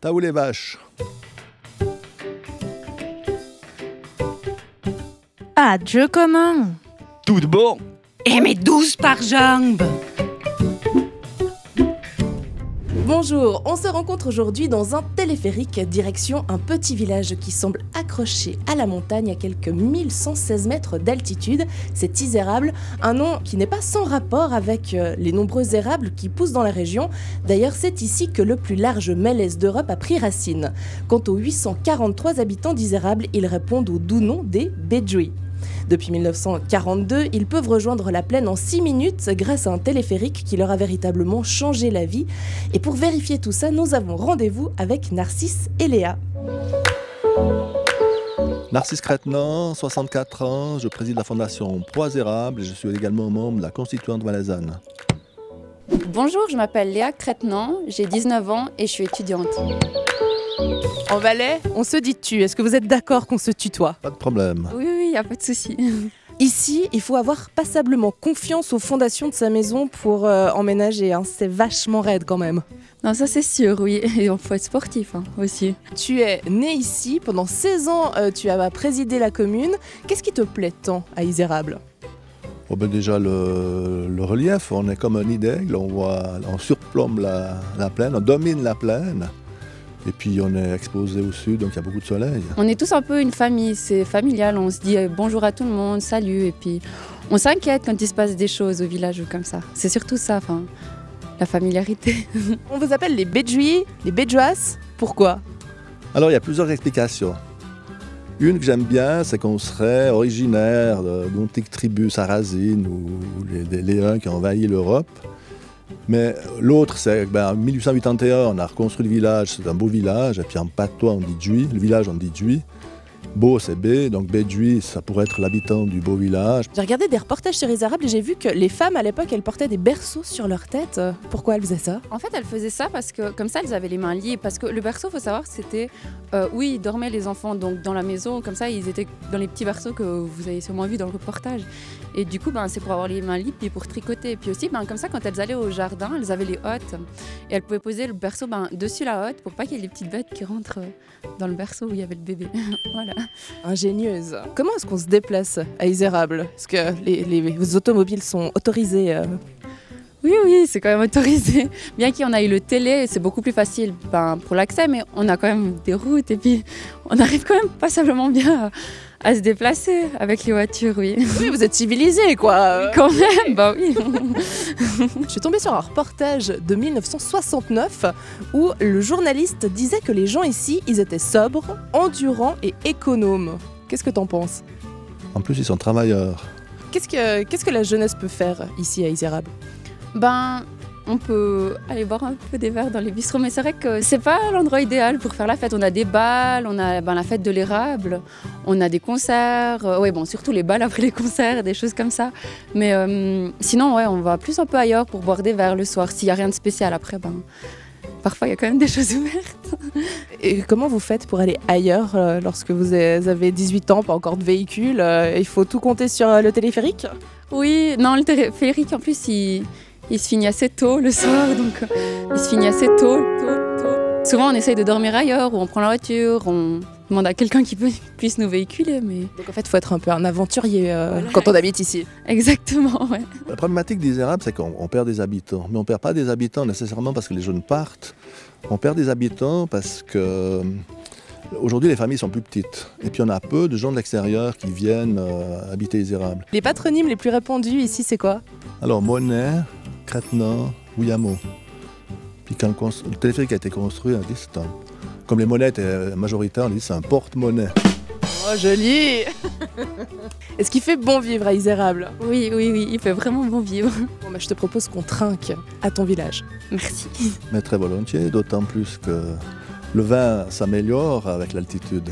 T'as où les vaches? Ah, Dieu commun! Tout bon. Eh mais 12 par jambe! Bonjour, on se rencontre aujourd'hui dans un téléphérique direction un petit village qui semble accroché à la montagne à quelques 1116 mètres d'altitude. C'est Izérable, un nom qui n'est pas sans rapport avec les nombreux érables qui poussent dans la région. D'ailleurs, c'est ici que le plus large mélèze d'Europe a pris racine. Quant aux 843 habitants d'Izérable, ils répondent au doux nom des Bedouis. Depuis 1942, ils peuvent rejoindre la plaine en 6 minutes grâce à un téléphérique qui leur a véritablement changé la vie. Et pour vérifier tout ça, nous avons rendez-vous avec Narcisse et Léa. Narcisse Crétenant, 64 ans, je préside la fondation Proies Érables et je suis également membre de la constituante valaisanne. Bonjour, je m'appelle Léa Crétenant, j'ai 19 ans et je suis étudiante. En Valais, on se dit tu. Est-ce que vous êtes d'accord qu'on se tutoie? Pas de problème. Oui, il n'y a pas de souci. Ici, il faut avoir passablement confiance aux fondations de sa maison pour emménager. C'est vachement raide quand même. Non, ça c'est sûr, oui. Et il faut être sportif aussi. Tu es né ici, pendant 16 ans, tu as présidé la commune. Qu'est-ce qui te plaît tant à Izérable? Oh ben déjà le relief, on est comme un nid d'aigle, on surplombe la plaine, on domine la plaine. Et puis on est exposé au sud, donc il y a beaucoup de soleil. On est tous un peu une famille, c'est familial, on se dit bonjour à tout le monde, salut, et puis on s'inquiète quand il se passe des choses au village ou comme ça. C'est surtout ça, la familiarité. On vous appelle les Bedouis, les Bedouas. Pourquoi? Alors il y a plusieurs explications. Une que j'aime bien, c'est qu'on serait originaire d'antiques tribus sarrasines ou des Léens qui ont envahi l'Europe. Mais l'autre, c'est qu'en 1881, on a reconstruit le village, c'est un beau village, et puis en patois on dit Djui, le village on dit Djui. Beau c'est B, donc Bedouis, ça pourrait être l'habitant du beau village. J'ai regardé des reportages sur Izérable et j'ai vu que les femmes à l'époque, elles portaient des berceaux sur leur tête. Pourquoi elles faisaient ça? En fait, elles faisaient ça parce que comme ça, elles avaient les mains liées. Parce que le berceau, il faut savoir, c'était où ils dormaient les enfants, donc dans la maison, comme ça, ils étaient dans les petits berceaux que vous avez sûrement vu dans le reportage. Et du coup, c'est pour avoir les mains libres et pour tricoter. Et puis aussi, comme ça, quand elles allaient au jardin, elles avaient les hottes. Et elles pouvaient poser le berceau dessus la hotte pour pas qu'il y ait les petites bêtes qui rentrent dans le berceau où il y avait le bébé. Voilà. Ingénieuse. Comment est-ce qu'on se déplace à Izérable? Est-ce que les automobiles sont autorisées? Oui, c'est quand même autorisé. Bien qu'il y en ait le télé, c'est beaucoup plus facile pour l'accès, mais on a quand même des routes et puis on arrive quand même passablement bien à se déplacer avec les voitures, oui. Oui, vous êtes civilisés, quoi. Quand même, oui. Je suis tombée sur un reportage de 1969 où le journaliste disait que les gens ici, ils étaient sobres, endurants et économes. Qu'est-ce que t'en penses? En plus, ils sont travailleurs. Qu'est-ce que la jeunesse peut faire ici à Izérable? On peut aller boire un peu des verres dans les bistrots, mais c'est vrai que c'est pas l'endroit idéal pour faire la fête. On a des balles, on a la fête de l'érable, on a des concerts, surtout les balles après les concerts, des choses comme ça. Mais sinon, on va plus un peu ailleurs pour boire des verres le soir, s'il n'y a rien de spécial après. Parfois, il y a quand même des choses ouvertes. Et comment vous faites pour aller ailleurs lorsque vous avez 18 ans, pas encore de véhicule? Il faut tout compter sur le téléphérique? Oui, non, le téléphérique, en plus, il se finit assez tôt le soir, donc il se finit assez tôt. Souvent, on essaye de dormir ailleurs, ou on prend la voiture, on demande à quelqu'un qui puisse nous véhiculer. Mais... Donc en fait, il faut être un peu un aventurier quand on habite ici. Exactement, ouais. La problématique d'Izérable, c'est qu'on perd des habitants. Mais on ne perd pas des habitants nécessairement parce que les jeunes partent. On perd des habitants parce que... Aujourd'hui, les familles sont plus petites. Et puis, on a peu de gens de l'extérieur qui viennent habiter Izérable. Les patronymes les plus répandus ici, c'est quoi? Alors, Monet, Crétenant, Ouiamo. Puis quand le téléphérique a été construit, on a dit c'est comme les monnaies étaient majoritaires, on a dit c'est un porte-monnaie. Oh, joli. Est-ce qu'il fait bon vivre à Izérable? Oui, il fait vraiment bon vivre. Bon, je te propose qu'on trinque à ton village. Merci. Mais très volontiers, d'autant plus que le vin s'améliore avec l'altitude.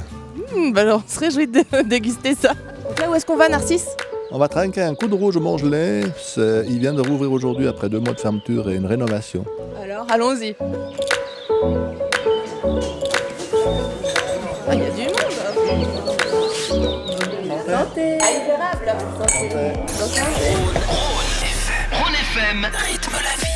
Alors, on se réjouit de déguster ça. Donc là, où est-ce qu'on va, Narcisse? On va trinquer un coup de rouge au Mongelais. Il vient de rouvrir aujourd'hui après 2 mois de fermeture et une rénovation. Alors, allons-y. Ah, il y a du monde. Santé. À Izérable. Santé. Rhône FM. Rythme la vie.